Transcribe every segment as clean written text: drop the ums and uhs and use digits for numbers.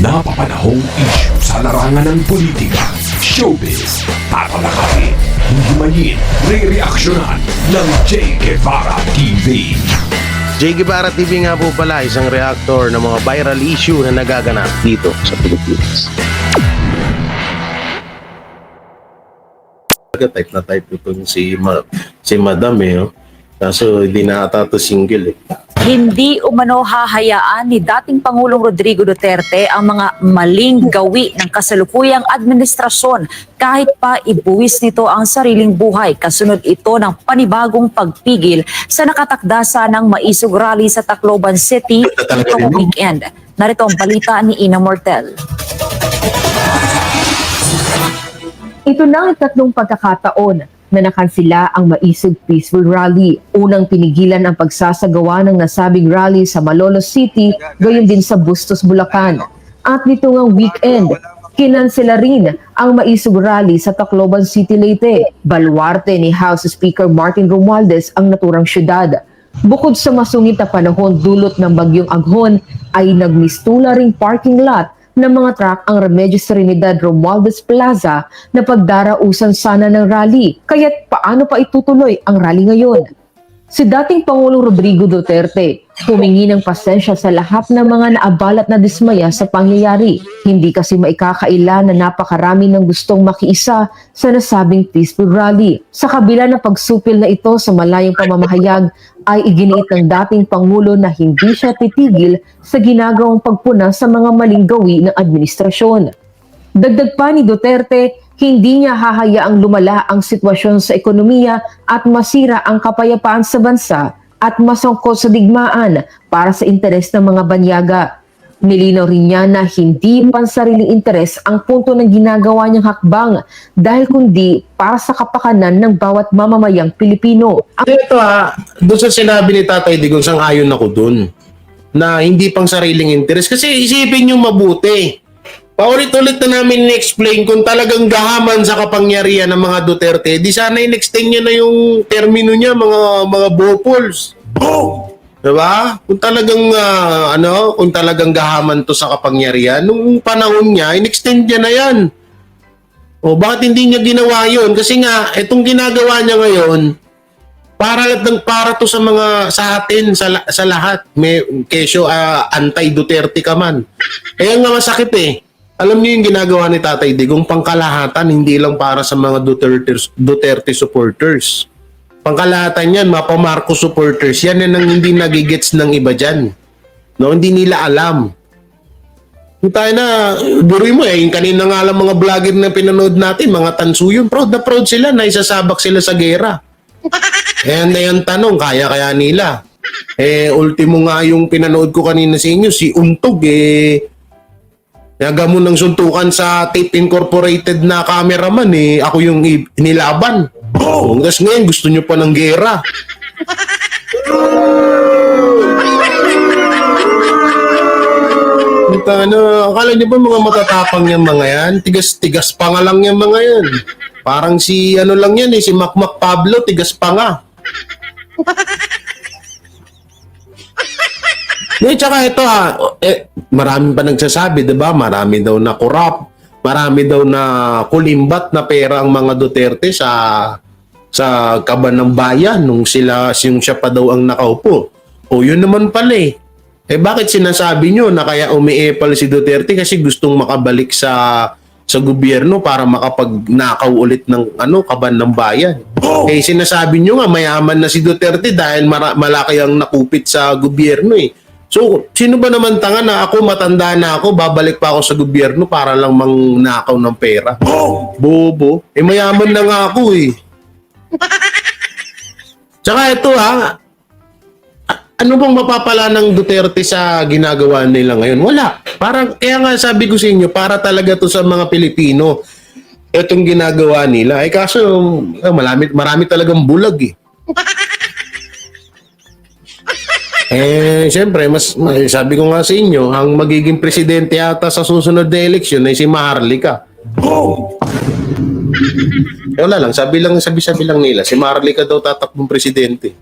napapanahong issue sa larangan ng politika, showbiz, tatalakayin, himayin, re-reaksyonan ng Jay Guevara TV. Jay Guevara TV nga po pala, isang reactor ng mga viral issue na nagaganap dito sa Pilipinas. Type na type ito si Madam eh. Kaso hindi na ata ito single eh. Hindi umano hahayaan ni dating Pangulong Rodrigo Duterte ang mga maling gawi ng kasalukuyang administrasyon kahit pa ibuwis nito ang sariling buhay. Kasunod ito ng panibagong pagpigil sa nakatakdasa ng maisog rally sa Tacloban City itong weekend. Narito ang balita ni Ina Mortel. Ito na ang ikatlong pagkakataon na nakansila ang maisog peaceful rally. Unang pinigilan ang pagsasagawa ng nasabing rally sa Malolos City, gayon din sa Bustos, Bulacan. At nito ngang weekend, kinansela rin ang maisog rally sa Tacloban City, Leyte. Baluarte ni House Speaker Martin Romualdez ang naturang syudad. Bukod sa masungit na panahon dulot ng bagyong Aghon, ay nagmistula ring parking lot ng mga truck ang Remedios Trinidad Romualdez Plaza na pagdarausan sana ng rally. Kaya't paano pa itutuloy ang rally ngayon? Si dating Pangulong Rodrigo Duterte humingi ng pasensya sa lahat ng mga naabalat na dismaya sa pangyayari. Hindi kasi maikakaila na napakarami ng gustong makiisa sa nasabing peaceful rally. Sa kabila ng pagsupil na ito sa malayang pamamahayag, ay iginiit ng dating Pangulo na hindi siya titigil sa ginagawang pagpuna sa mga maling gawi ng administrasyon. Dagdag pa ni Duterte, hindi niya hahayaang lumala ang sitwasyon sa ekonomiya at masira ang kapayapaan sa bansa at masangkot sa digmaan para sa interes ng mga banyaga. Nilinaw rin niya na hindi pansariling interes ang punto ng ginagawa niyang hakbang dahil kundi para sa kapakanan ng bawat mamamayang Pilipino. Ito doon sa sinabi ni Tatay Digong, sang-ayon ako doon na hindi pang sariling interes. Kasi isipin nyo mabuti. Paulit-ulit na namin in-explain kung talagang gahaman sa kapangyarihan ng mga Duterte, di sana in-extend nyo na yung termino niya, mga bopols. Diba? Kung talagang, kung talagang gahaman to sa kapangyarihan, nung panahon niya, in-extend niya na yan. O bakit hindi niya ginawa yun? Kasi nga, itong ginagawa niya ngayon, para to sa atin, sa lahat. May kesyo anti-Duterte ka man. Kaya nga masakit eh. Alam niyo yung ginagawa ni Tatay Digong, pangkalahatan, hindi lang para sa mga Duterte supporters. Pangkalahatan yan, mapa Marcos supporters. Yan ang hindi nagigets ng iba dyan. No, hindi nila alam. Kung tayo na, buruin mo yung kanina nga lang mga vlogger na pinanood natin, mga tanso yun, proud na proud sila na isasabak sila sa gera. Ayan na yung tanong, kaya nila. Ultimo nga yung pinanood ko kanina sa inyo, si Untog, nagamon ng suntukan sa Tape Incorporated na cameraman, ako yung inilaban. Tapos ngayon, gusto nyo pa ng gera. Akala nyo ba mga matatapang yung mga yan? Tigas pa nga lang yung mga yan. Parang si lang yan si Macmac Pablo, tigas pa nga. Tsaka ito marami pa nagsasabi, diba? Marami daw na corrupt, marami daw na kulimbat na pera ang mga Duterte sa kaban ng bayan nung siya pa daw ang nakaupo. O yun naman pala bakit sinasabi nyo na kaya umiepal si Duterte? Kasi gustong makabalik sa gobyerno para makapagnakaw ulit ng kaban ng bayan. Sinasabi nyo nga mayaman na si Duterte dahil malaki ang nakupit sa gobyerno So, sino ba naman tanga na ako, matanda na ako, babalik pa ako sa gobyerno para lang mangnakaw ng pera? Bobo. Mayaman na nga ako Tsaka ito ano bang mapapala ng Duterte sa ginagawa nila ngayon? Wala. Kaya nga sabi ko sa inyo, para talaga to sa mga Pilipino, itong ginagawa nila. Kaso, marami talagang bulag Siyempre, sabi ko nga sa inyo, ang magiging presidente yata sa susunod na eleksyon ay si Maharlika. Wala lang, sabi lang nila, si Maharlika daw tatakbong presidente.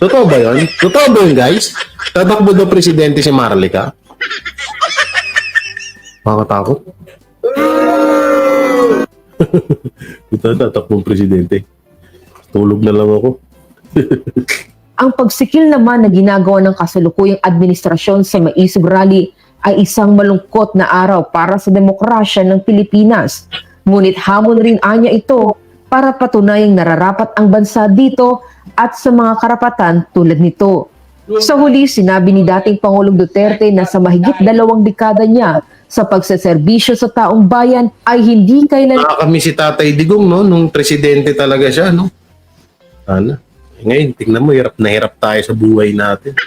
Totoo ba yun? Totoo ba yun, guys? Tatakbo daw presidente si Maharlika? Makakatakot. Ito, tatakbong presidente. Tulog na lang ako. Ang pagsikil naman na ginagawa ng kasalukuyang administrasyon sa Maisog Rally ay isang malungkot na araw para sa demokrasya ng Pilipinas. Ngunit hamon rin anya ito para patunayang nararapat ang bansa dito at sa mga karapatan tulad nito. Sa huli, sinabi ni dating Pangulong Duterte na sa mahigit 2 dekada niya sa pagseserbisyo sa taong bayan ay hindi kailan Kami si Tatay Digong, no? Nung presidente talaga siya, no? Ano? Ngayon, tingnan mo, hirap na hirap tayo sa buhay natin.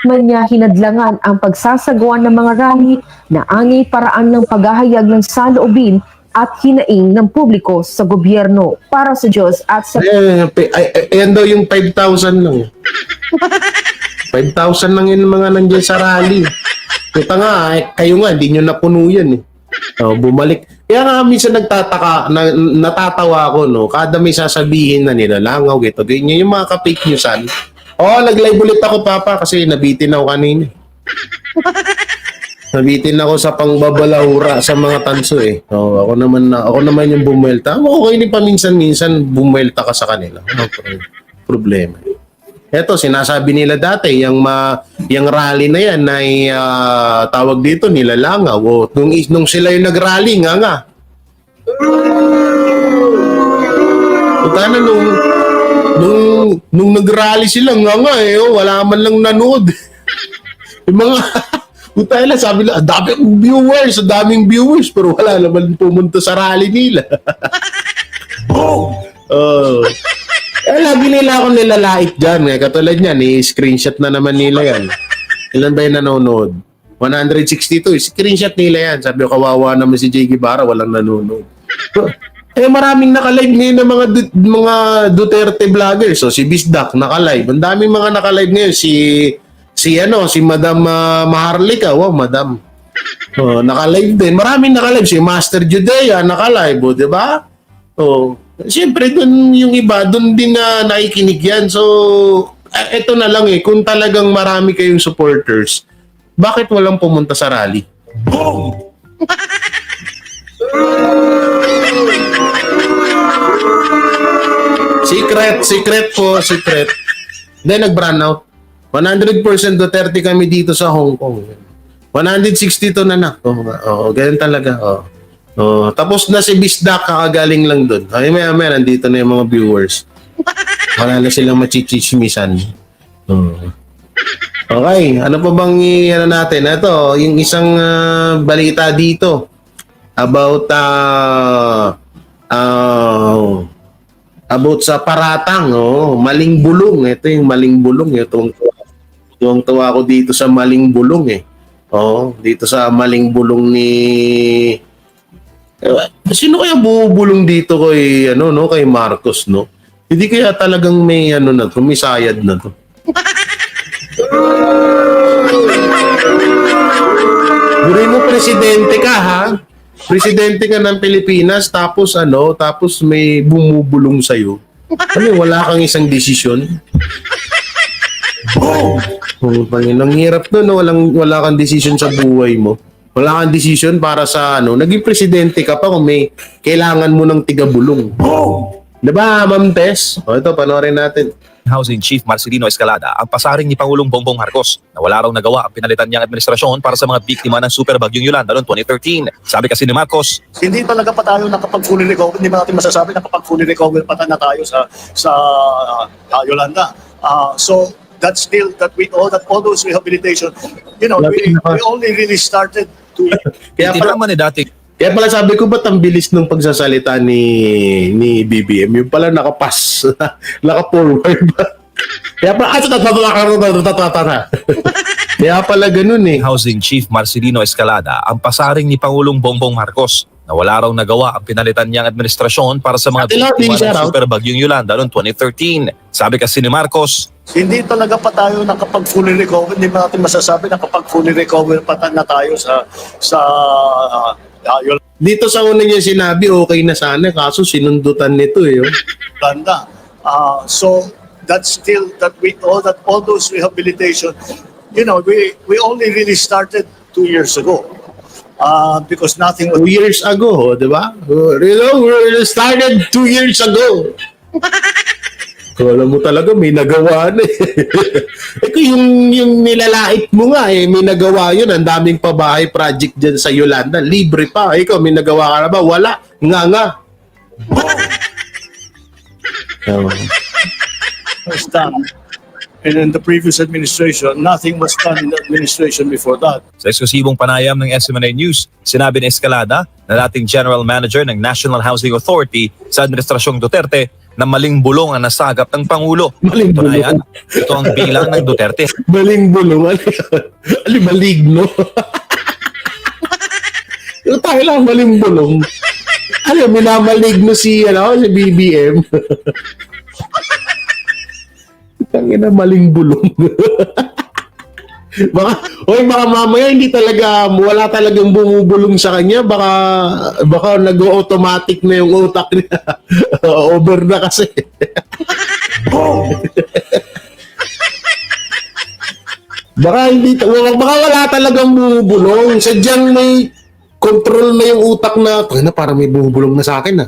man niya hinadlangan ang pagsasagawa ng mga rally na angay paraan ng paghahayag ng saloobin at hinaing ng publiko sa gobyerno para sa Diyos at sa Ayan daw yung 5,000 lang. 5,000 lang yung mga nandiyan sa rally. Kita nga, kayo nga, hindi nyo napuno yan eh. Bumalik. Kaya nga minsan natatawa ako, no? Kada may sasabihin na nila, langaw, gito, ganyan yung mga ka-fake newsan. Nag-live ulit ako, Papa, kasi nabitin ako kanina. Nabitin ako sa pangbabalahura sa mga tanso eh. Ako naman yung bumuelta. Okay ni paminsan-minsan bumuelta ka sa kanila. Problema. Eto, sinasabi nila dati, yung rally na yan ay tawag dito, nilalangaw. Nung sila yung nag-rally, nga. Utana nung nag-rally sila, nga wala man lang nanood. Yung mga, utana, sabi nila, daming viewers, pero wala naman pumunta sa rally nila. Lagi nila akong nilalait dyan. Katulad niyan, screenshot na naman nila yan. Ilan ba yung nanonood? 162. Screenshot nila yan. Sabi ko, kawawa naman si Jay Guevara, walang nanonood. Maraming nakalive ngayon ng mga Duterte vloggers. So, si Bisdak nakalive. Ang daming mga nakalive ngayon. Si Madam Maharlika. Wow, Madam. Nakalive din. Maraming nakalive. Si Master Judea nakalive. Di ba? Siyempre, dun yung iba, dun din na nakikinig yan. So, eto na lang kung talagang marami kayong supporters, bakit walang pumunta sa rally? Boom! Secret. Then, nag-brownout. 100% Duterte kami dito sa Hong Kong. 162 na. Ganyan talaga. Tapos na si Bisdak, kakagaling lang doon. Maya, nandito na yung mga viewers. Wala na silang machichismisan. Okay, ano pa bang natin? Ito, yung isang balita dito about sa Paratang, Maling Bulong. Ito yung Maling Bulong. Tuwang-tuwa ako dito sa Maling Bulong dito sa Maling Bulong ni sino kaya bubulong dito kay kay Marcos, no? Hindi kaya talagang may may sayad na to. Burin mo presidente ka, ha? Presidente ka ng Pilipinas tapos may bumubulong sa iyo. Wala kang isang desisyon. Ang hirap doon, wala kang desisyon sa buhay mo. Wala kang desisyon para sa naging presidente ka pa kung may kailangan mo ng tigabulong. Diba, Ma'am Tess? Ito, panoorin natin. Housing Chief Marcelino Escalada ang pasaring ni Pangulong Bongbong Marcos na wala raw nagawa ang pinalitan niyang administrasyon para sa mga biktima ng Super Bagyong Yolanda noong 2013. Sabi kasi ni Marcos, hindi talaga pa tayo nakapag-fully recover, hindi ba natin masasabi nakapag-fully recover pa na tayo sa Yolanda. So that's still that we all those rehabilitation, we only really started to Kaya hindi pala, naman dati kaya pala sabi ko, ba't ang bilis ng pagsasalita ni BBM? Yung pala nakapas, naka-forward. Kaya pala, kaya pala ganun Housing Chief Marcelino Escalada ang pasaring ni Pangulong Bongbong Marcos na wala raw nagawa ang pinalitan niyang administrasyon para sa mga biktima ng Super Bagyong Yolanda noong 2013. Sabi kasi ni Marcos, hindi talaga pa tayo nakapag-fully recover, hindi ba natin masasabi nakapag-fully recover pa na tayo sa Yolanda. Dito sa una niya sinabi, okay na sana, kaso sinundutan nito So that's still that all those rehabilitation, we only really started 2 years ago. Because nothing was 2 years ago, di ba? You know, we started 2 years ago. Kala mo talaga may nagawa na eh. yung nilalait mo nga eh, may nagawa yun. Ang daming pabahay project dyan sa Yolanda. Libre pa. Ikaw, may nagawa ka na ba? Wala. Nga. was done. And in the previous administration, nothing was done in the administration before that. Sa eksklusibong panayam ng SMNA News, sinabi ni Escalada na dating General Manager ng National Housing Authority sa Administrasyong Duterte na maling bulong ang nasagap ng Pangulo. Maling Tunayan, bulong. ito ang bilang ng Duterte. Maling bulong. Maligno. Tayo lang maling bulong. Minamaligno si BBM. Tangina, maling bulong. baka mamaya hindi talaga, wala talagang bumubulong sa kanya. Baka nag-automatic na yung utak niya. Over na kasi. baka wala talagang bumubulong. Sadyang may control na yung utak na, parang may bumubulong na sa akin.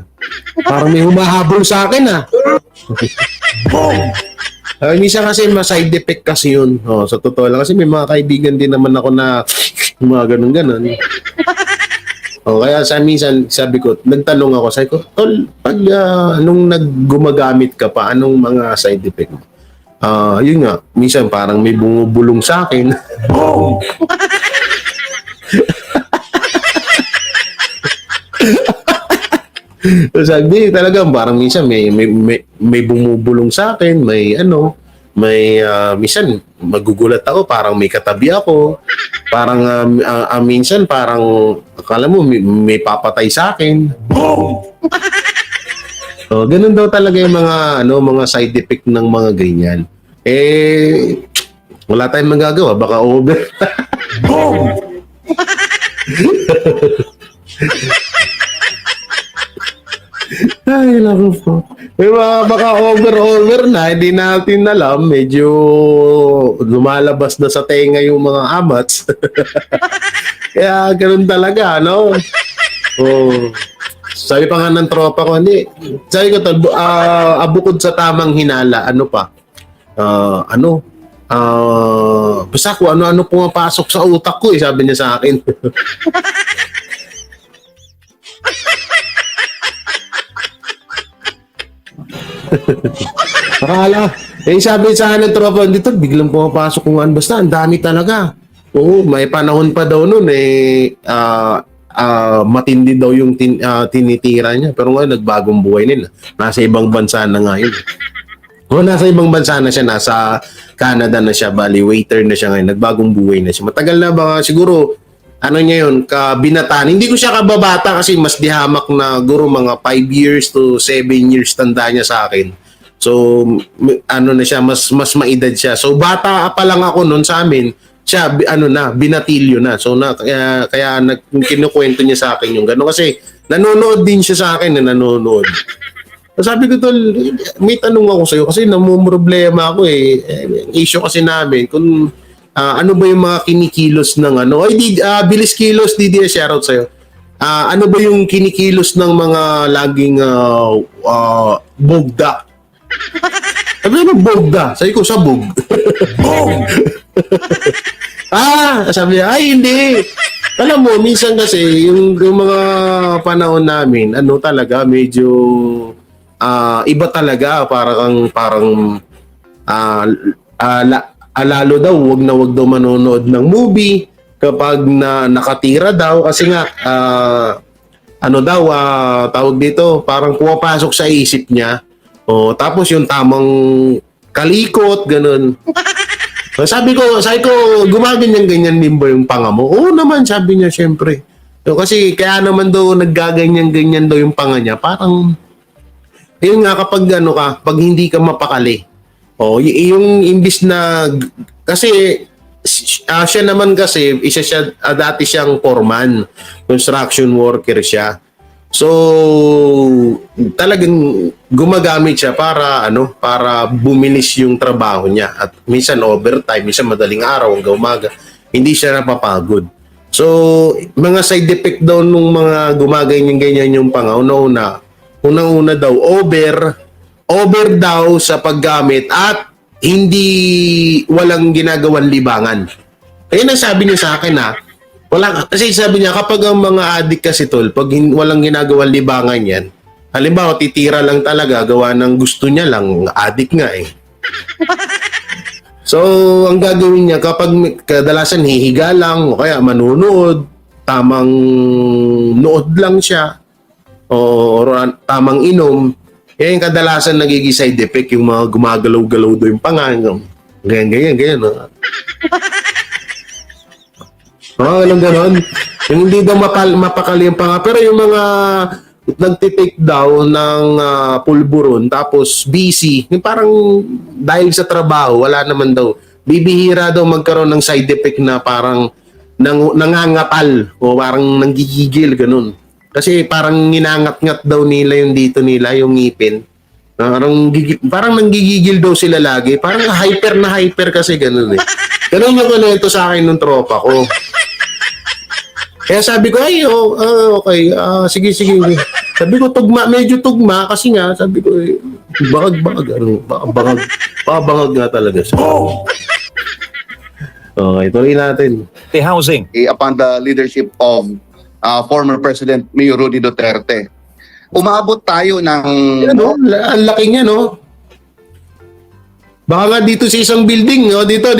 Parang may humahabol sa akin. Minsan kasi side effect kasi yun. Sa totoo lang. Kasi may mga kaibigan din naman ako na mga ganun-ganon. Kaya minsan sabi ko, nagtanong ako, sabi ko, tol, pag nung naggumagamit ka pa, anong mga side effect mo? Yun nga, minsan parang may bumubulong sa akin. Sabi talaga parang minsan may bumubulong sa akin, minsan magugulat ako, parang may katabi ako, parang minsan parang akala mo may papatay sa akin. Ganun daw talaga yung mga side effect ng mga ganyan. Wala tayong magagawa, baka over. Ay, lako po. May mga baka over na, hindi natin alam. Medyo lumalabas na sa tenga yung mga amats. Kaya ganun talaga, no? Sabi pa nga ng tropa ko, hindi. Sabi ko, bukod sa tamang hinala, basta ko ano-ano pumapasok sa utak ko, sabi niya sa akin. Akala, sabi sa akin ng tropa dito, biglang pumapasok kung ano, basta ang dami talaga. Oo, may panahon pa daw noon matindi daw yung tinitira niya. Pero ngayon, nagbagong buhay nila. Nasa ibang bansa na ngayon. Nasa ibang bansa na siya, nasa Canada na siya, bali, waiter na siya ngayon. Nagbagong buhay na siya. Matagal na ba, siguro, niya yun, kabinatan. Hindi ko siya kababata kasi mas dihamak na guro mga 5 years to 7 years tanda niya sa akin. So, na siya, mas maedad siya. So, bata pa lang ako noon sa amin, siya, binatilyo na. So, kaya kinukwento niya sa akin yung gano'n. Kasi, nanonood din siya sa akin na nanonood. Sabi ko, tol, may tanong ako sa'yo kasi namumroblema ako issue kasi namin, kung ano ba yung mga kinikilos ng bilis kilos, DDS, shoutout sa'yo. Ano ba yung kinikilos ng mga laging bogda? Sabi ko, bogda. Sabi ko, sabog. Sabi niya, ay hindi. Alam mo, minsan kasi, yung mga panahon namin, talaga, medyo iba talaga. Parang lalo daw, wag daw manonood ng movie kapag nakatira daw. Kasi nga, tawag dito, parang pumapasok sa isip niya. Tapos yung tamang kalikot, ganun. Sabi ko, gumaganyan-ganyan din ba yung panga mo? Oo naman, sabi niya, syempre. Kasi kaya naman daw naggaganyan-ganyan daw yung panga niya. Parang, yun nga kapag pag hindi ka mapakali. Yung imbis na, kasi siya naman kasi, dati siyang foreman, construction worker siya. So, talagang gumagamit siya para bumilis yung trabaho niya. At minsan overtime, minsan madaling araw hanggang umaga. Hindi siya napapagod. So, mga side effect daw nung mga gumaganyan-ganyan yung unang-una daw, over daw sa paggamit at hindi walang ginagawang libangan. Ayun ang sabi niya sa akin kasi sabi niya kapag ang mga addict kasi tol, pag walang ginagawang libangan yan, halimbawa titira lang talaga, gawa ng gusto niya lang, addict nga eh. So, ang gagawin niya kapag kadalasan hihiga lang o kaya manunood, tamang nood lang siya o tamang inom, yung kadalasan nagiging side effect yung mga gumagalaw-galaw doon yung pangang. Ganyan. Ganon. Yung hindi daw mapakali yung panga. Pero yung mga nagtitake daw ng pulburon tapos busy, yung parang dahil sa trabaho, wala naman daw. Bibihira daw magkaroon ng side effect na parang nangangapal o parang nanggigigil, ganun. Kasi parang ninangat-ngat daw nila yung dito nila, yung ngipin. Parang nanggigigil daw sila lagi. Parang hyper kasi ganun eh. Ganun yung kwento sa akin ng tropa ko. Kaya sabi ko, okay, sige. Sabi ko, medyo tugma kasi nga, sabi ko, bangag nga talaga siya. Okay, tuloy natin. The housing. Upon the leadership of former President Mayor Rudy Duterte. Umabot tayo ng... Ang laki niya, no? Baka nga dito sa isang building, no? Dito.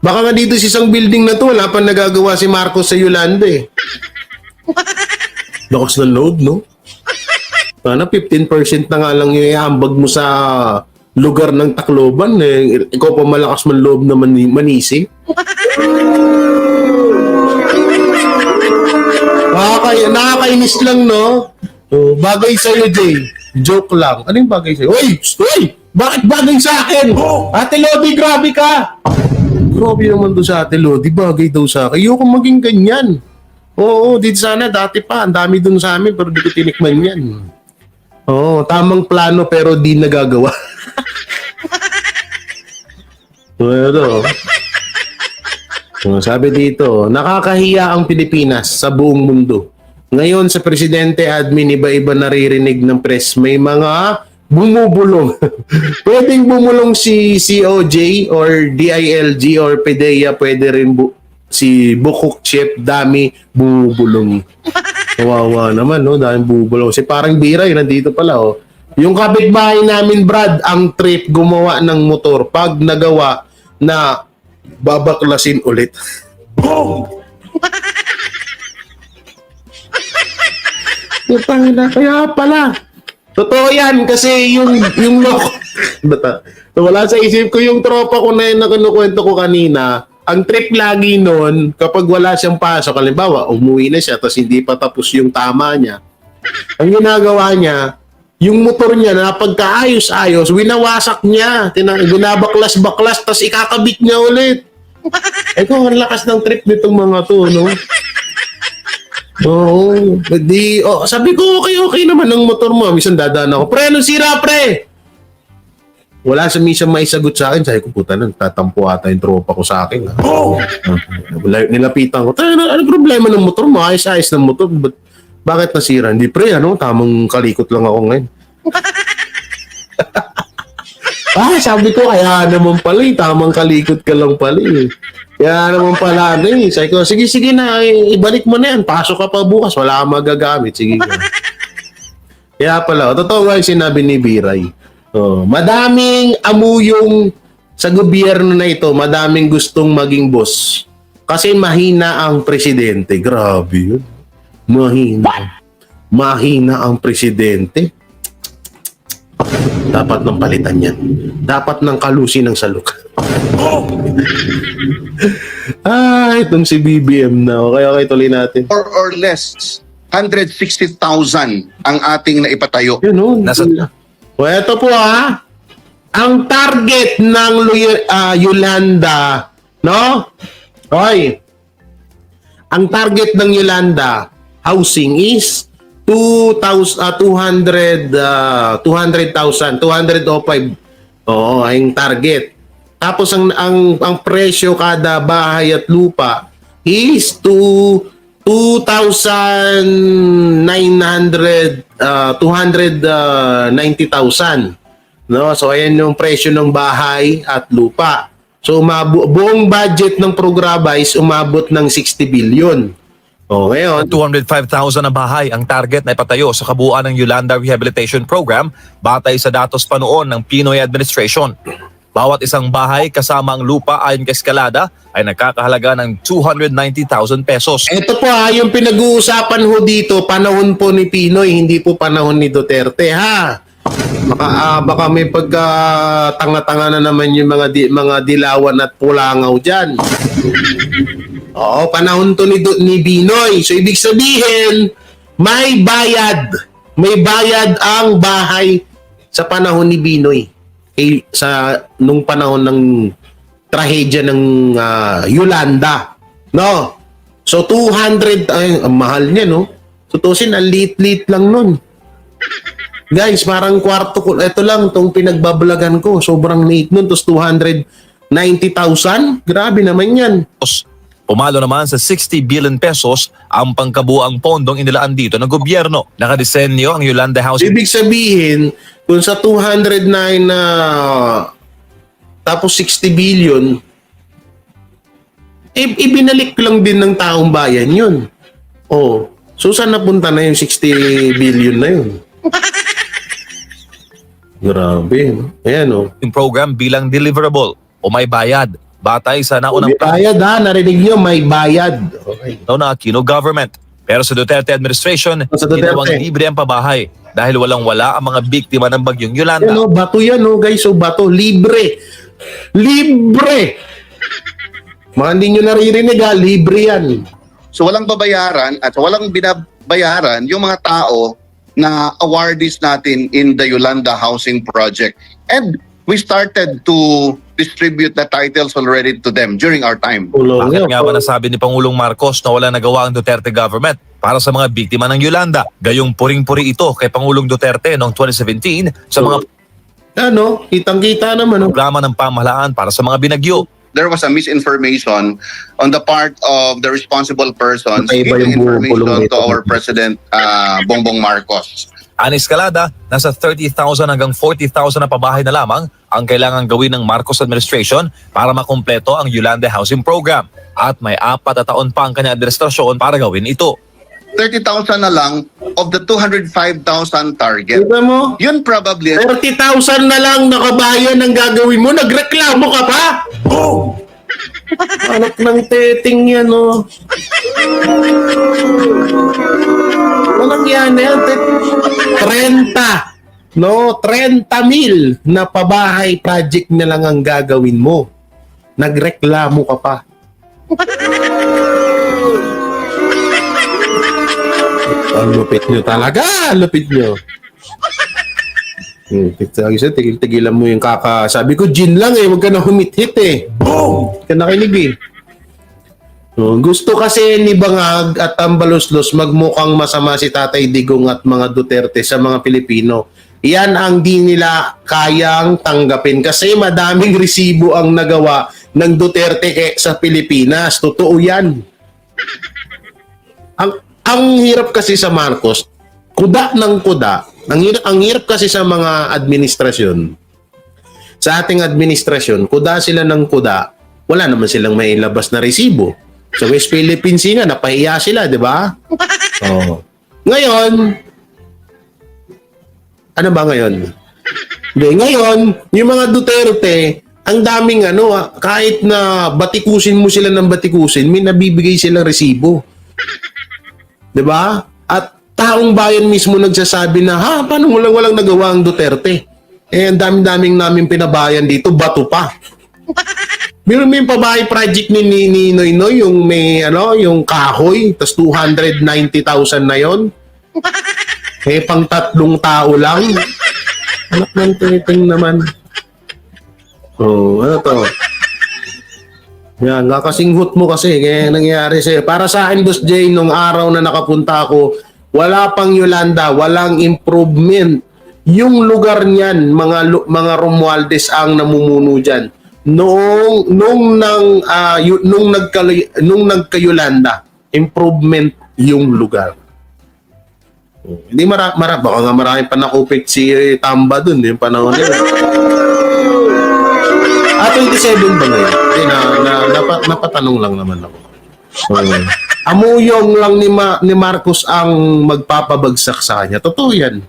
Baka nga dito sa isang building na to, wala pa nagagawa si Marcos sa Yolanda eh. Lakas ng load, no? Sana 15% na nga lang yung ihambag mo sa lugar ng Tacloban. Eh. Ikaw pa malakas man loob na manisi. Nakakainis lang, no? Bagay sa'yo, Jay. Joke lang. Ano yung bagay sa'yo? Uy! Bakit bagay sa akin? Ate Lodi, grabe ka! Grabe naman doon sa Ate Lodi. Bagay daw sa akin. Ayoko maging ganyan. Oo, dito sana. Dati pa. Ang dami doon sa amin pero di ko tinikman yan. Oo, tamang plano pero di nagagawa. Sabi dito, nakakahiya ang Pilipinas sa buong mundo. Ngayon sa Presidente Admin, iba-iba naririnig ng press. May mga bumubulong. Pwedeng bumulong si COJ or DILG or PDEA. Pwede rin si Bukuk Chef, dami bumubulong. Kawawa naman, no? Dami bumubulong. Si parang Biray, nandito pala, oh. Yung kapitbahay namin, Brad, ang trip gumawa ng motor. Pag nagawa na babaklasin ulit. Kaya pala. Totoo yan kasi yung wala sa isip ko yung tropa ko na yun na kinukwento ko kanina. Ang trip lagi nun, kapag wala siyang pasok, halimbawa, umuwi na siya tapos hindi pa tapos yung tama niya. Ang ginagawa niya, yung motor niya na pagkaayos-ayos, winawasak niya. Ginabaklas-baklas tapos ikakabit niya ulit. Ang lakas ng trip nitong mga to, no? Oo. Sabi ko, okay naman ang motor mo. Minsan dadaan ako, pre, anong sira, pre? Wala sa minsan maisagot sa akin. Sabi ko, puta na, tatampo ata yung tropa ko sa akin. Nilapitan ko, ano problema ng motor mo? Ayos-ayos ng motor. Bakit nasira? Hindi, pre, tamang kalikot lang ako ngayon. Sabi ko, kaya naman pala, tamang kalikot ka lang pala eh. Kaya naman pala, sabi ko, sige na, ibalik mo na yan, pasok ka pa bukas, wala kang magagamit, sige ka. Kaya pala, totoo nga yung sinabi ni Biray. Madaming amuyong sa gobyerno na ito, madaming gustong maging boss. Kasi mahina ang presidente. Grabe yun. Mahina ang presidente. Dapat nang palitan yan. Dapat nang kalusin ng saluk. Itong si BBM na. Okay, tuloy natin. Or less, 160,000 ang ating naipatayo. Yun, eto po ang target ng Yolanda, no? Okay. Ang target ng Yolanda housing is 200,000, 205. Oo, ang target. Tapos ang presyo kada bahay at lupa is to 290,000. No? So ayan yung presyo ng bahay at lupa. So buong budget ng programa is umabot ng 60 billion. O ngayon, 205,000 na bahay ang target na ipatayo sa kabuuan ng Yolanda Rehabilitation Program batay sa datos pa noon ng Pinoy administration. Bawat isang bahay kasama ang lupa ayon kay Escalada ay nagkakahalaga ng 290,000 pesos. ito po yung pinag-uusapan ho dito, panahon po ni Pinoy, hindi po panahon ni Duterte ha. Baka may pagka-tanga-tanga na naman yung mga dilawan at pulangaw diyan. Oo, panahon to ni Binoy. So ibig sabihin, may bayad. May bayad ang bahay sa panahon ni Binoy. Nung panahon ng trahedya ng Yolanda. No? So 200, ay, ang mahal niya, no? So tusin, ang lit-lit lang nun. Guys, parang kwarto ko. Ito lang, itong pinagbabalagan ko. Sobrang late nun. Tapos 290,000? Grabe naman yan. Pumalo naman sa 60 billion pesos ang pangkabuang pondong inilaan dito ng gobyerno. Nakadesenyo ang Yolanda Housing Ibig sabihin, kung sa 209 na tapos 60 billion, ibinalik lang din ng taong bayan yun. Oh, so saan napunta na yung 60 billion na yun? Grabe. Ayan o. program bilang deliverable o may bayad batay sa naunang May bayad ha, narinig nyo, may bayad. Okay. na Aquino government. Pero sa Duterte administration, Sa Duterte. ginawang libre ang pabahay dahil walang-wala ang mga biktima ng bagyong Yolanda. Ayan o, bato yan o guys, so bato, libre. Libre! Mga hindi nyo naririnig ha, libre yan. So walang babayaran at walang binabayaran yung mga tao na awardees natin in the Yolanda Housing Project. And we started to distribute the titles already to them during our time. Bakit nga ba nasabi ni Pangulong Marcos na wala nagawa ang Duterte government para sa mga biktima ng Yolanda? Gayong puring-puri ito kay Pangulong Duterte noong 2017 sa mga Ano, kitang-kita naman o. programa ng pamahalaan para sa mga binagyo. There was a misinformation on the part of the responsible persons Matay ba giving yung buong pulong information to nito? our President Bongbong Marcos. Ani Escalada, nasa 30,000 hanggang 40,000 na pabahay na lamang ang kailangan gawin ng Marcos administration para makumpleto ang Yolanda Housing Program at may 4 na taon pa ang kanyang administrasyon para gawin ito. 30,000 na lang of the 205,000 target. Kita mo? Yun probably 30,000 na lang na kabayan ang gagawin mo, nagreklamo ka pa? Oh! Anak ng teting yan, oh. Walang yan, 30. No, 30,000 na pabahay project na lang ang gagawin mo. Nagreklamo ka pa. Ang lupit nyo talaga, lupit nyo. Tigil-tigilan mo yung sabi ko, gin lang eh, huwag ka na humit-hit eh. Boom! Ka nakinig eh. Gusto kasi ni Bangag at Tambaluslos magmukhang masama si Tatay Digong at mga Duterte sa mga Pilipino. Yan ang di nila kayang tanggapin kasi madaming resibo ang nagawa ng Duterte sa Pilipinas. Totoo yan. Ang hirap kasi sa Marcos, kuda ng kuda. Ang hirap kasi sa mga administrasyon. Sa ating administrasyon, kuda sila ng kuda, wala naman silang mailabas na resibo. Sa West Philippines nga, napahiya sila, di ba? Oh. Ngayon, ano ba ngayon? Ngayon, yung mga Duterte, ang daming kahit na batikusin mo sila ng batikusin, may nabibigay silang resibo. 'Di ba? At taong bayan mismo nagsasabi na, paano walang nagawa ang Duterte? Eh, ang daming namin pinabayan dito, bato pa. Meron may pabahay project ni Noynoy, yung may, yung kahoy, tas 290,000 na yon. Eh, pang 3 tao lang. Anak ng titing naman. Oh, ano to? Yan, kakasinghot mo kasi kaya nangyayari sa'yo. Para sa akin, Boss Jay, nung araw na nakapunta ako, wala pang Yolanda, walang improvement. Yung lugar niyan, mga Romualdez ang namumuno dyan. nung nagka-Yolanda, improvement yung lugar. Hindi baka nga maraming pa nakupit si Tamba dun yung panahon nila. 27 ba ngayon? Napatanong lang naman ako. Amuyong lang ni Marcos ang magpapabagsak sa kanya. Totoo yan.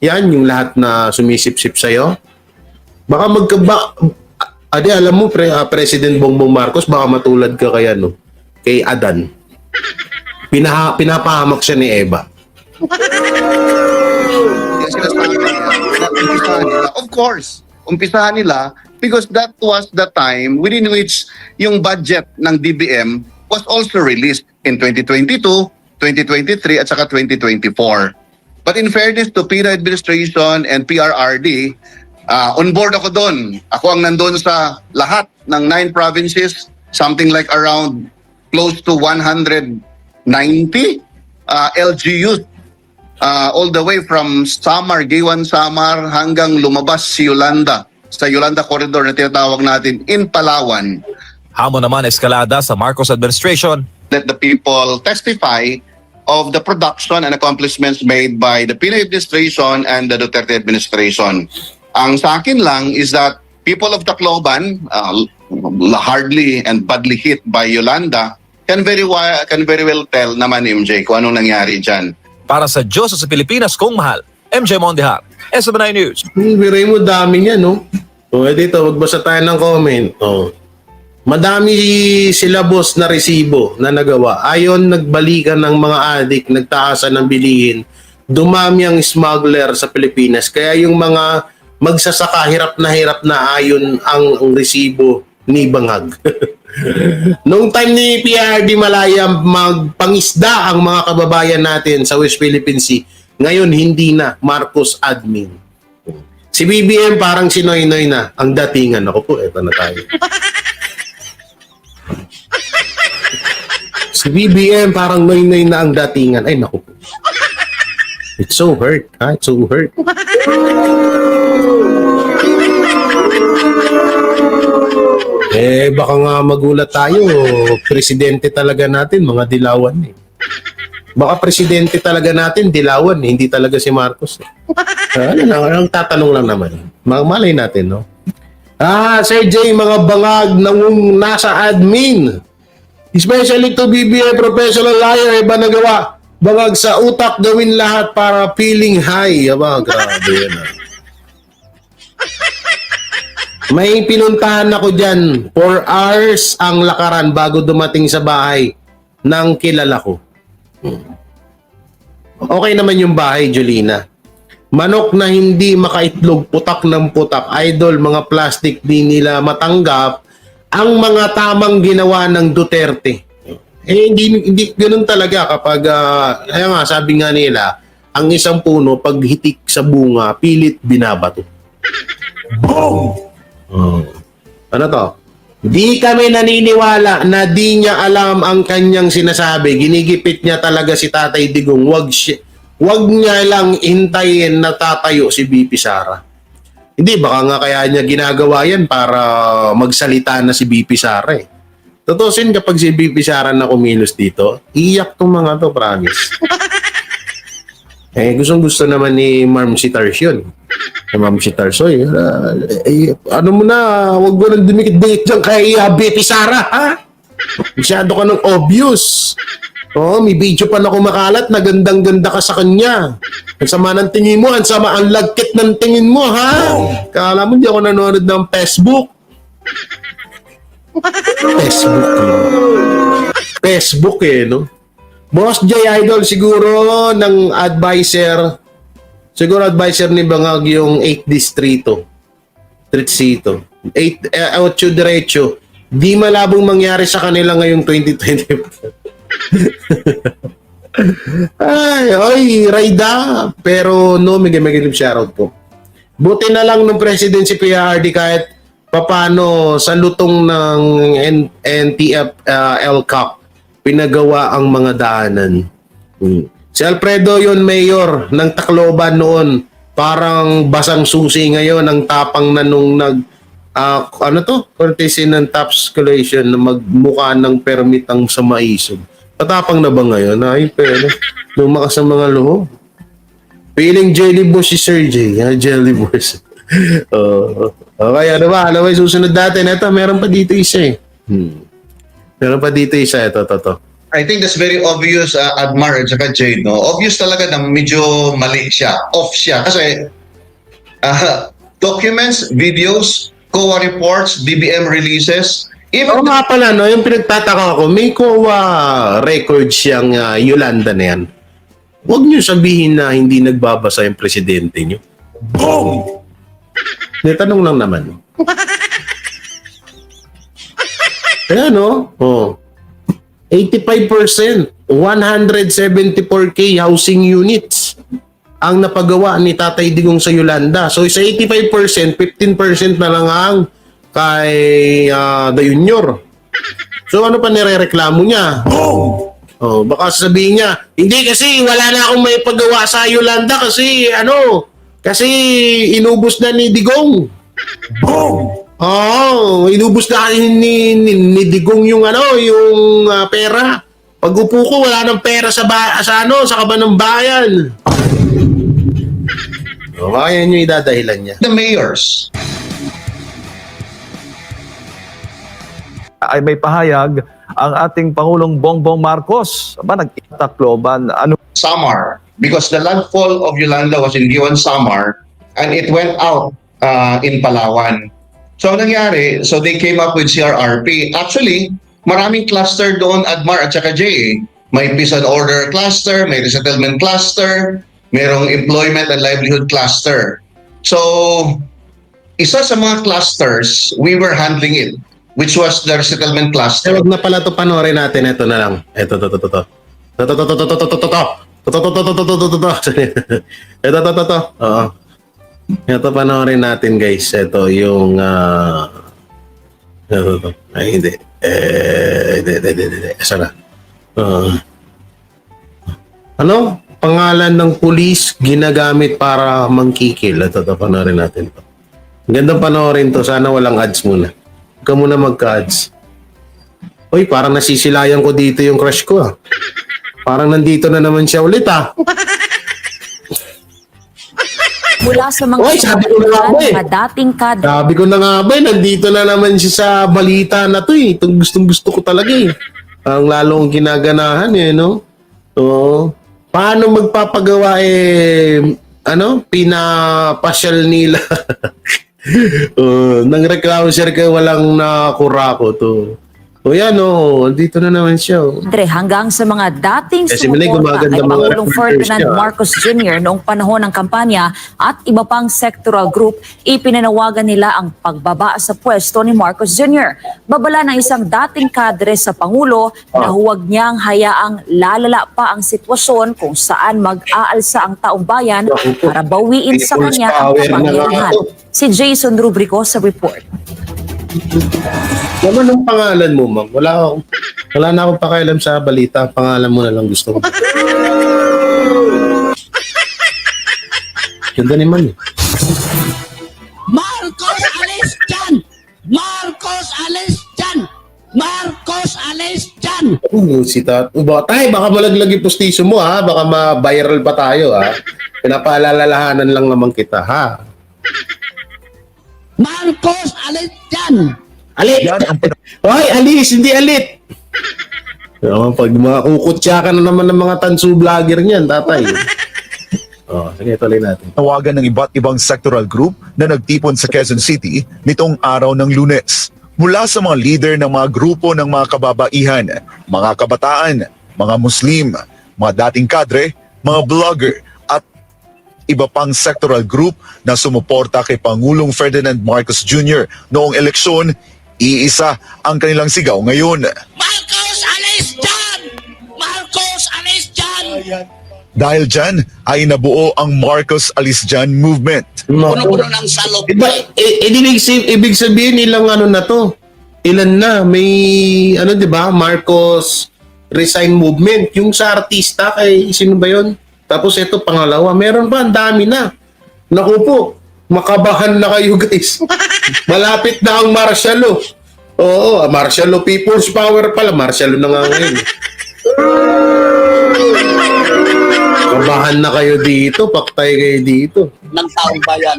Yan yung lahat na sumisip-sip sa'yo. Baka alam mo, President Bongbong Marcos, baka matulad ka kay Adan. Pinapahamak siya ni Eva. Yung sinasabi nila, umpisahan nila. Of course, umpisahan nila because that was the time within which yung budget ng DBM was also released in 2022, 2023, at saka 2024. But in fairness to PIRA administration and PRRD, on board ako doon. Ako ang nandun sa lahat ng 9 provinces, something like around close to 190 LGUs. All the way from Samar, Giwan Samar, hanggang lumabas si Yolanda sa Yolanda Corridor na tinatawag natin in Palawan. Hamon naman eskalada sa Marcos administration. Let the people testify of the production and accomplishments made by the Pinoy administration and the Duterte administration. Ang sa akin lang is that people of Tacloban, hardly and badly hit by Yolanda, can very well tell naman, MJ, kung anong nangyari dyan. Para sa Diyos sa Pilipinas kong mahal, MJ Mondihar, SB9 News. Biray mo dami niya, no? Dito, magbasa tayo ng comment. Madami sila boss na resibo na nagawa. Ayon nagbalikan ng mga adik, nagtaasan ng bilihin. Dumami ang smuggler sa Pilipinas. Kaya yung mga magsasaka hirap na ayon ang resibo ni Bangag. Noong time ni PRD Malaya, magpangisda ang mga kababayan natin sa West Philippine Sea. Ngayon, hindi na. Marcos admin. Si BBM parang si Noynoy na. Ang datingan. Ako po, eto na tayo. Si BBM parang Noynoy na ang datingan. Ay, naku po. It's so hurt. It's so hurt. Baka nga magulat tayo. Presidente talaga natin, mga dilawan eh. Baka presidente talaga natin, dilawan eh. Hindi talaga si Marcos. Ang tatanong lang naman. Malay natin, no? Sir J, mga bangag nang nasa admin. Especially to BBM professional liar, iba nagawa. Bangag sa utak gawin lahat para feeling high. Grabe yan. May pinuntahan ako dyan. 4 hours ang lakaran bago dumating sa bahay ng kilala ko. Okay naman yung bahay, Jolina. Manok na hindi makaitlog, putak ng putak. Idol, mga plastic, di nila matanggap ang mga tamang ginawa ng Duterte. Hindi ganoon talaga kapag, kaya nga, sabi nga nila, ang isang puno, pag hitik sa bunga, pilit binabato. Boom! Ano to? Di kami naniniwala na di niya alam ang kanyang sinasabi. Ginigipit niya talaga si Tatay Digong. Wag niya lang hintayin na tatayo si BP Sara. Hindi, baka nga kaya niya ginagawa yan para magsalita na si BP Sara eh. Tutusin kapag si BP Sara na kumilos dito, iyak tong mga to, promise. Gustong-gusto naman ni Ma'am si Tars yun. Ma'am si Tars, ano mo na, huwag mo nang dumikit-dikit dyan kay BP Sara, ha? Masyado ka nang obvious. May video pa na kumakalat na gandang-ganda ka sa kanya. Ang sama ng tingin mo, ang lagkit ng tingin mo, ha? Kala mo, hindi ako nanonood ng Facebook. Facebook no? Boss J Idol, siguro ng advisor ni Bangag yung 8 distrito. 8 diretso. Di malabong mangyari sa kanila ngayong 2020. Rayda. Pero no, may shoutout po. Buti na lang ng president si PRD kahit papano sa lutong ng NTF LCAC pinagawa ang mga daanan. Si Alfredo yon mayor ng Tacloban noon, parang basang susi ngayon ang tapang na nung ano to? Courtesy ng tax collection na magmukha ng permit ang sa maisog. Patapang na ba ngayon? Ay, pero lumakas ang mga luho. Feeling jellybush si Sir J. Jellybush. Okay, ano ba? Ano ba yung susunod natin? Ito, meron pa dito isa eh. Meron pa dito isa. Ito. I think that's very obvious, Admar at saka Jade, no? Obvious talaga na medyo mali siya, off siya. Kasi documents, videos, COA reports, BBM releases, Oo even nga pala, no? Yung pinagtataka ko, may COA record siyang Yolanda na yan. Huwag niyo sabihin na hindi nagbabasa yung presidente niyo. Boom! Tanong lang naman. Ayan, no? 85%, 174K housing units ang napagawa ni Tatay Digong sa Yolanda. So sa 85%, 15% na lang ang kay The Junior. So ano pa nirereklamo niya? Baka sabihin niya, hindi kasi wala na akong may pagawa sa Yolanda kasi kasi inubos na ni Digong. Inubos na ni Digong yung pera. Pag upo ko, wala nang pera sa kaban ng bayan. Kaya nyo idadahilan niya. the mayors. Ay may pahayag ang ating Pangulong Bongbong Marcos. Nag-itakloban. Samar, because the landfall of Yolanda was in Giwan Samar and it went out in Palawan. So ang nangyari, so they came up with CRRP. Actually, maraming cluster doon, Admar at saka Jay. May peace and order cluster, may resettlement cluster, merong employment and livelihood cluster. So, isa sa mga clusters, we were handling it, which was the resettlement cluster. Huwag na pala ito panoorin natin. Ito na lang. Ito. Oo. Ito panoorin natin, guys. Ito yung ito. Ay, hindi. Hindi. Sana. Ano? Pangalan ng pulis ginagamit para mangkikil. Ito, panoorin natin ito. Gandang panoorin to. Sana walang ads muna. Huwag ka muna magka-ads. Uy, parang nasisilayan ko dito yung crush ko ah. Parang nandito na naman siya ulit ah. Mula sa mga Oy, sabi ko na nga ba eh. mga dating kadre. Sabi ko na nga ba, nandito na naman siya sa balita na to eh. Itong gustong-gusto ko talaga eh. Ang lalong ginaganahan eh, no? So, paano magpapagawa pinapasyal nila. Nang reklamo siya ka walang nakurako to. O yan dito na naman siya. Hanggang sa mga dating Similay, sumuporta gumaganda kay mga Pangulong reporters Ferdinand niya. Marcos Jr. noong panahon ng kampanya at iba pang sectoral group, ipinanawagan nila ang pagbaba sa pwesto ni Marcos Jr. Babala ng isang dating kadre sa Pangulo na huwag niyang hayaang lalala pa ang sitwasyon kung saan mag-aalsa ang taong bayan para bawiin sa kanya ang kapangyarihan. Si Jason Rubrico sa report. Naman ang pangalan mo, ma'am. Wala na akong pakialam sa balita. Pangalan mo na lang gusto ko. Ganda naman eh. Marcos alis dyan! Marcos alis dyan! Marcos alis dyan! Si Tatay, baka malaglag yung postiso mo ha. Baka ma-viral pa tayo ha. Pinapaalalahanan lang naman kita ha. Marcos alis dyan! Alit! Hoy, alis! Hindi alit! Pag mga kukutsya ka na naman ng mga tansu vlogger niyan, Tatay. Sige, tuloy natin. Tawagan ng iba't ibang sectoral group na nagtipon sa Quezon City nitong araw ng Lunes. Mula sa mga leader ng mga grupo ng mga kababaihan, mga kabataan, mga Muslim, mga dating kadre, mga vlogger, at iba pang sectoral group na sumuporta kay Pangulong Ferdinand Marcos Jr. noong eleksyon, iisa ang kanilang sigaw ngayon. Marcos alis dyan! Marcos alis dyan! Dahil dyan ay nabuo ang Marcos Alis Dyan movement. Puno-puno ng salop. Ibig sabihin ilang na to? Ilan na? May di ba? Marcos Resign Movement. Yung sa artista kay sino ba yun? Tapos ito pangalawa. Meron pa, ang dami na. Naku po. Makabahan na kayo, guys. Malapit na ang martial law. Oo, martial law, people's power pala. Martial law na nga ngayon. Kabahan na kayo dito, paktay kayo dito. ng taong bayan.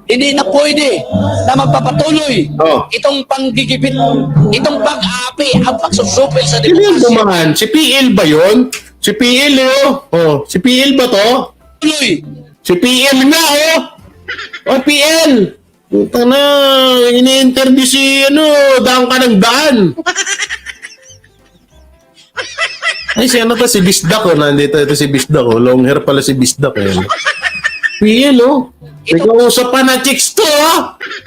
Hindi na pwede na magpapatuloy itong panggigipit, itong pag-aapi, ang pagsusupil sa Sino yung demokrasya. dumaan? Si PL ba yun? Si PL si PL ba to? Tuloy. Si PL nga Oh, PL! Puta na, ini-interview si, daan ka ng daan. Ay, si si Bisdak, nandito ito si Bisdak, long hair pala si Bisdak, PL, may kausap pa na chicks to,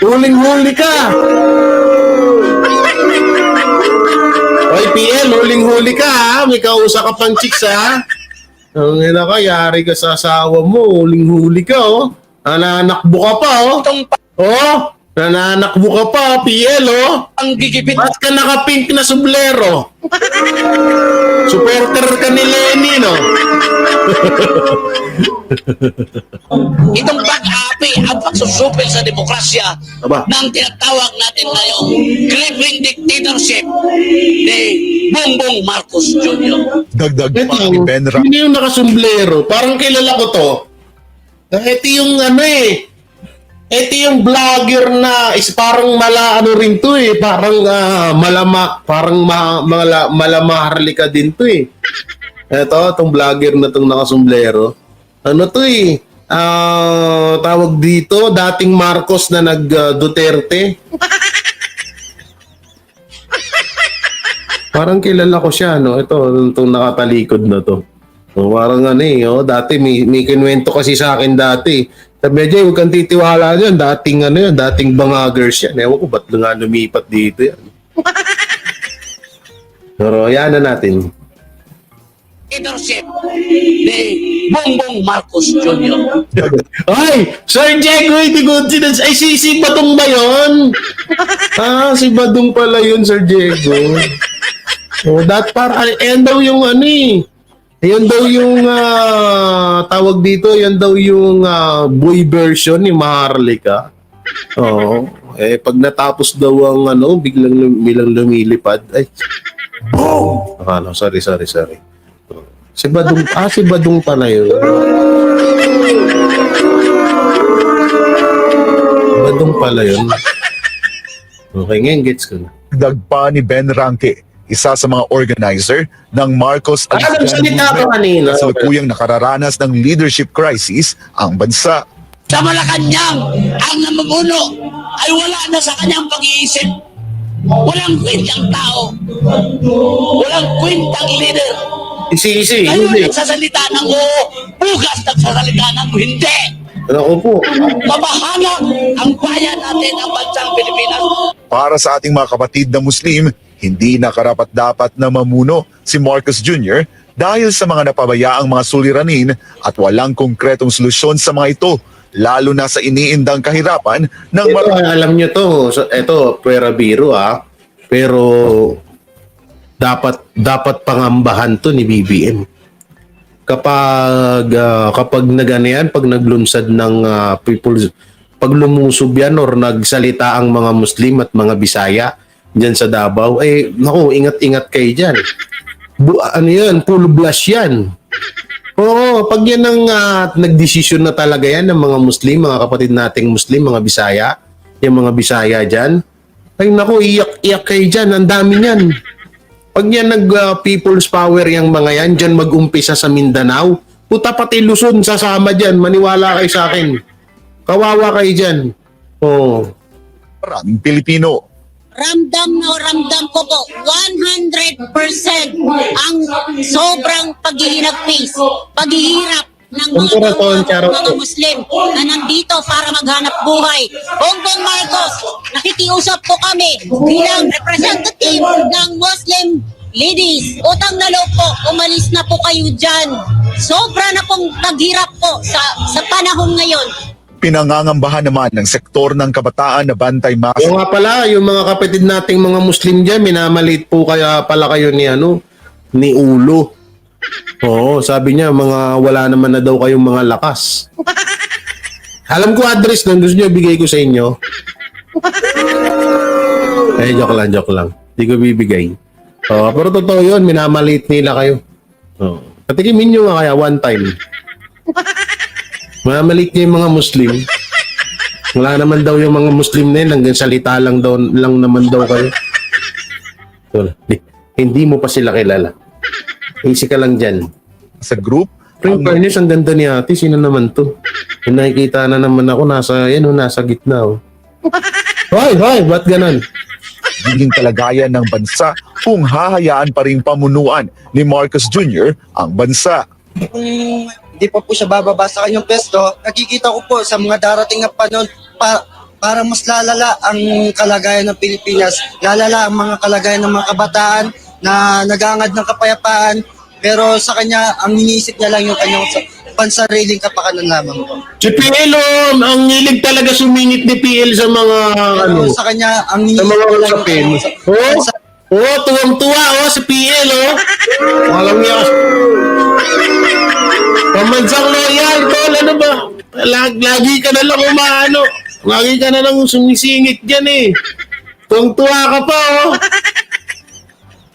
huling-huli ka. Oy, PL, huling-huli ka, may kausap ka pang chicks, Ang ina ka, yari ka sa asawa mo, huling-huli ka, Nananakbo ka pa, Itong Nananakbo ka pa, PL, panggigipit, Ba't ka naka-pink na sublero? Supporter ka ni Lenny, no? itong pag-aapi, ang pagsusupil sa demokrasya Aba. ng tinatawag natin ngayong creeping dictatorship ni Bongbong Marcos Jr. Dagdag Ito, pa ni Ben Ra- sino yung nakasumblero? Parang kilala ko to. Ito yung ito yung vlogger na parang rin to parang malamaharlika din to itong vlogger na itong nakasumblero. Ano to tawag dito, dating Marcos na nag-Duterte. Parang kilala ko siya, itong nakatalikod na to. Parang dati may kinwento kasi sa akin dati. Sabi niya, huwag kang titiwala dyan. Dating bangagers yan. Ewan ko, ba't nga lumipat dito yan? Pero yan na natin. Dictatorship ni Bongbong Marcos Jr. Ay! Sir Diego, hindi coincidence. Ay, si Badong ba yun? Si Badong pala yun, Sir Diego. Ayan daw yung Ayan daw yung tawag dito, yan daw yung boy version ni Maharlika. Pag natapos daw ang biglang lumilipad. Ay. Sorry. Si Badong pala yun. Badong pala yun. Okay, ngayon gets ko na. Dagdag pa ni Ben Ranque, isa sa mga organizer ng Marcos Nagsalita ka kanina. kasalukuyang nakararanas ng leadership crisis ang bansa. Sa Malacanang, ang namumuno ay wala na sa kanyang pag-iisip. Walang kwentang tao. Walang kwentang leader. Isi, Ngayon hindi. nagsasalita ng oo, bukas nagsasalita ng hindi. Ako po. Mabahanap ang bayan natin, ang bansang Pilipinas. Para sa ating mga kapatid na Muslim, hindi na karapat-dapat na mamuno si Marcos Jr. dahil sa mga napabayaang mga suliranin at walang konkretong solusyon sa mga ito, lalo na sa iniindang kahirapan ng Alam nyo to, ito, pwera biro pero dapat pangambahan to ni BBM. Kapag naganayan, pag naglunsad ng pag lumusob yan or nagsalita ang mga Muslim at mga Bisaya dyan sa Davao, ingat-ingat kayo dyan. Full blast yan. Oo, pag yan ang nagdesisyon na talaga yan ng mga Muslim, mga kapatid nating Muslim, mga Bisaya, yung mga Bisaya dyan, iyak-iyak kayo dyan, ang dami yan. Pag yan people's power yung mga yan, dyan mag-umpisa sa Mindanao, puta pati Luzon sasama dyan, maniwala kayo sa akin. Kawawa kayo dyan. Oo. maraming Pilipino. Ramdam ko po 100% ang sobrang paghihirap ng mga Muslim na nandito para maghanap buhay. Bongbong Marcos, nakikiusap po kami bilang representative ng Muslim ladies. Utang na loob po, umalis na po kayo dyan. Sobra na pong paghirap po sa panahon ngayon. Pinangangambahan naman ng sektor ng kabataan na bantay masa. Yung nga pala, yung mga kapatid nating mga Muslim dyan, minamalit po kaya pala kayo ni Ulo. Oo, sabi niya, wala naman na daw kayong mga lakas. Alam ko address nun, gusto nyo bigay ko sa inyo. Joke lang. Hindi ko bibigay. Pero totoo yun, minamaliit nila kayo. Patikimin nyo nga kaya one time. Minamaliit nyo yung mga Muslim. Wala naman daw yung mga Muslim na yun, hanggang salita lang naman daw kayo. Hindi mo pa sila kilala. Easy ka lang dyan. Sa group, Pero fairness, ang ganda ni ate. Sino naman to? Yung nakikita na naman ako, nasa gitna. Oh. Hoy, ba't ganun? magiging kalagayan ng bansa kung hahayaan pa ring pamunuan ni Marcos Jr. ang bansa. Kung hindi pa po siya bababa sa kanyang pesto, nakikita ko po sa mga darating na panahon para mas lalala ang kalagayan ng Pilipinas, lalala ang mga kalagayan ng mga kabataan na nagangad ng kapayapaan, pero sa kanya, ang iniisip niya lang yung kanyang pansariling kapakanan lamang po. Si PL, ang hilig talaga sumingit ni PL sa mga Pero sa kanya, ang sa iniisip mga niya lang usapin. yung Tuwang-tuwa, si PL, Alam niya. Pamansang loyal, tol, ano ba? Lagi ka na lang umaano. Lagi ka na lang sumisingit dyan, Tuwang-tuwa ka pa,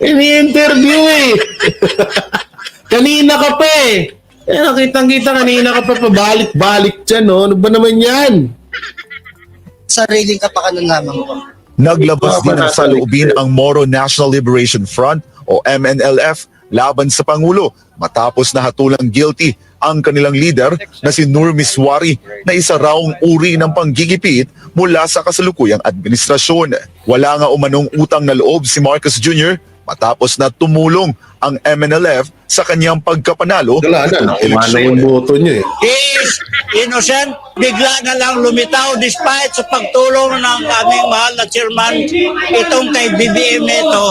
Ini-interview, Kanina ka pa, nakitang-kita kanina ka pa pabalik-balik dyan, Ano ba naman yan? sariling kapakanan lamang po. Naglabas din ng saloobin ang Moro National Liberation Front o MNLF laban sa Pangulo matapos na hatulang guilty ang kanilang leader na si Nur Miswari na isa raong uri ng panggigipit mula sa kasalukuyang administrasyon. Wala nga umanong utang na loob si Marcos Jr. matapos na tumulong ang MNLF sa kanyang pagkapanalo Wala na, nakumana yung boto niya, He is innocent. Bigla na lang lumitaw despite sa pagtulong ng aming mahal na chairman itong kay BBM nito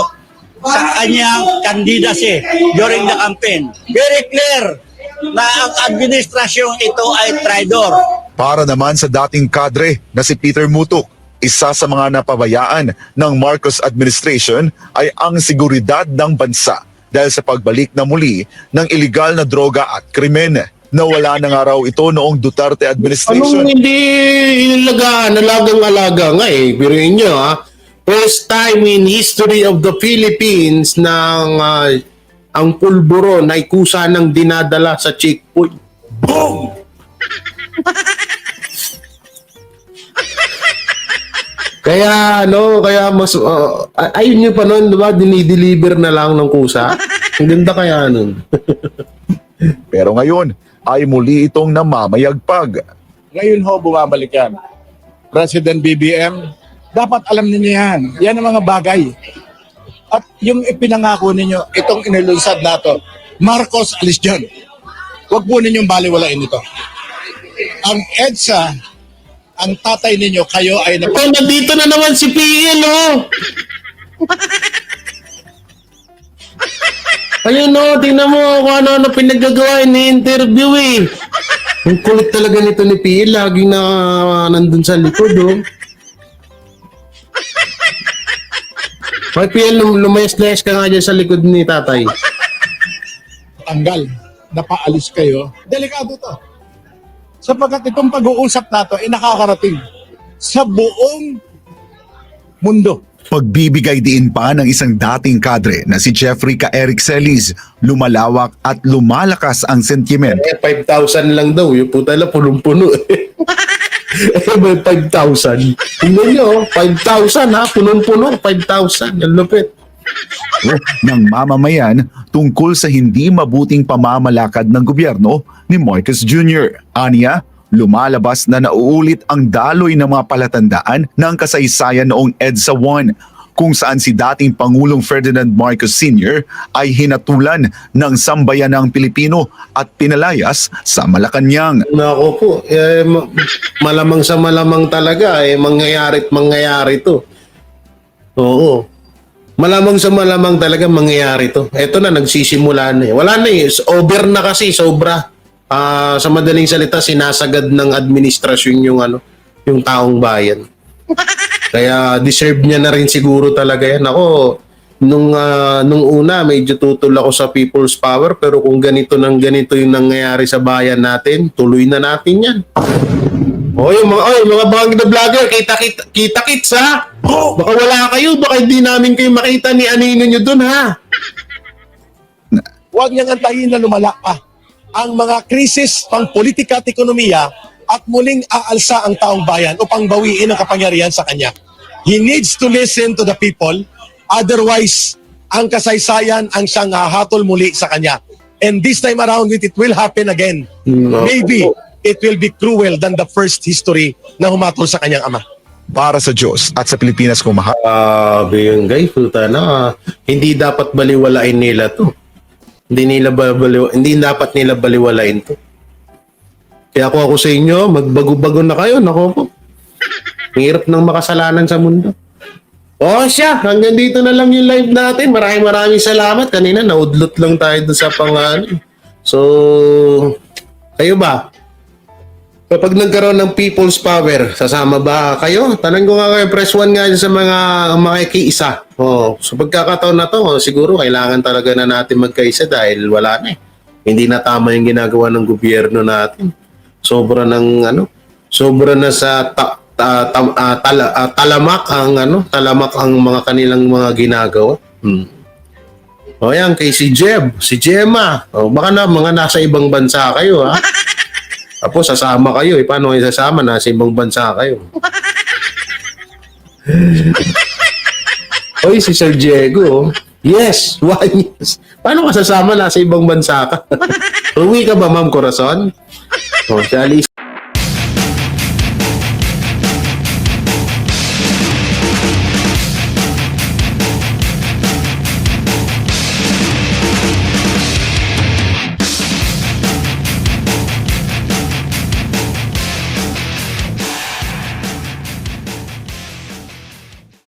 sa kanyang candidacy during the campaign. Very clear na ang administrasyong ito ay traidor. Para naman sa dating kadre na si Peter Mutuk, isa sa mga napabayaan ng Marcos administration ay ang seguridad ng bansa dahil sa pagbalik na muli ng iligal na droga at krimen. Nawala na nga raw ito noong Duterte administration. Anong hindi inilagaan? Alagang-alaga nga, Pero inyo, first time in history of the Philippines nang ang pulburon ay kusa ng dinadala sa checkpoint. Boom! Kaya mas ayun nyo pa noon, diba? Dinideliver na lang ng kusa. Ang ganda kaya nun. Pero ngayon ay muli itong namamayagpag. Ngayon bumabalik yan. President BBM, dapat alam ninyo yan. Yan ang mga bagay. At yung ipinangako ninyo, itong inilunsad nato, Marcos alis dyan. Huwag po ninyong baliwalain ito. Ang EDSA, ang tatay ninyo, kayo ay nandito na naman si PL, Ayun, tingnan mo kung ano pinaggagawa ni interview, Ang kulit talaga nito ni PL, laging nandun sa likod, May PL, lumayas-layas ka nga dyan sa likod ni tatay. tanggal, napaalis kayo. Delikado to. Sapagkat itong pag-uusap nato ay nakakarating sa buong mundo. Pagbibigay diin pa ng isang dating kadre na si Jeffrey K. Eric Celis, lumalawak at lumalakas ang sentiment. 5,000 lang daw. Yung puta lang, punong-puno. May 5,000. Tingnan nyo, 5,000 punong-puno, 5,000. Ang lupit. Ng mamamayan tungkol sa hindi mabuting pamamalakad ng gobyerno ni Marcos Jr. Aniya, lumalabas na nauulit ang daloy ng mga palatandaan ng kasaysayan noong EDSA 1 kung saan si dating Pangulong Ferdinand Marcos Sr. ay hinatulan ng sambayanang Pilipino at pinalayas sa Malacanang. Nako po, malamang sa malamang talaga, mangyayari to. Oo. Malamang sa malamang talaga mangyayari to. Ito na, nagsisimula na Wala na over na kasi, sobra. Sa madaling salita, sinasagad ng administrasyon yung taong bayan. Kaya deserve niya na rin siguro talaga yan. Ako, nung una, medyo tutol ako sa people's power, pero kung ganito yung nangyayari sa bayan natin, tuloy na natin yan. Yung mga bangag na vlogger, kita-kits ha. Baka wala kayo, baka hindi namin kayo makita ni anino nyo dun ha. Huwag niyang antayin na lumala pa ang mga krisis pang politika at ekonomiya at muling aalsa ang taong bayan upang bawiin ang kapangyarihan sa kanya. He needs to listen to the people, otherwise ang kasaysayan ang siyang hahatol muli sa kanya. And this time around, it will happen again. Maybe it will be cruel than the first history na humatol sa kanyang ama. Para sa Diyos at sa Pilipinas kung mahal. Yung guys, puta na, hindi dapat baliwalain nila to. Hindi dapat nila baliwalain to. Kaya ako sa inyo, magbago-bago na kayo. Nako po. Hirap ng makasalanan sa mundo. Siya, hanggang dito na lang yung live natin. Maraming salamat. Kanina, naudlot lang tayo doon sa pangalan. So, kayo ba? Kapag nagkaroon ng people's power, sasama ba kayo? Tanong ko nga kayo, press 1 nga sa mga makikiisa. So pagkakataon na to, siguro kailangan talaga na natin magkaisa dahil wala na eh. Hindi na tama yung ginagawa ng gobyerno natin. Sobra na sa talamak ang mga kanilang mga ginagawa. Yan, kay si Gemma. Baka na mga nasa ibang bansa kayo ha. Tapos sasama kayo. Paano kayo sasama? Nasa ibang bansa kayo. Si Sir Diego. Yes, 1 years. Paano ka sasama? Nasa ibang bansa ka. Uwi ka ba, Ma'am Corazon? Si Alice.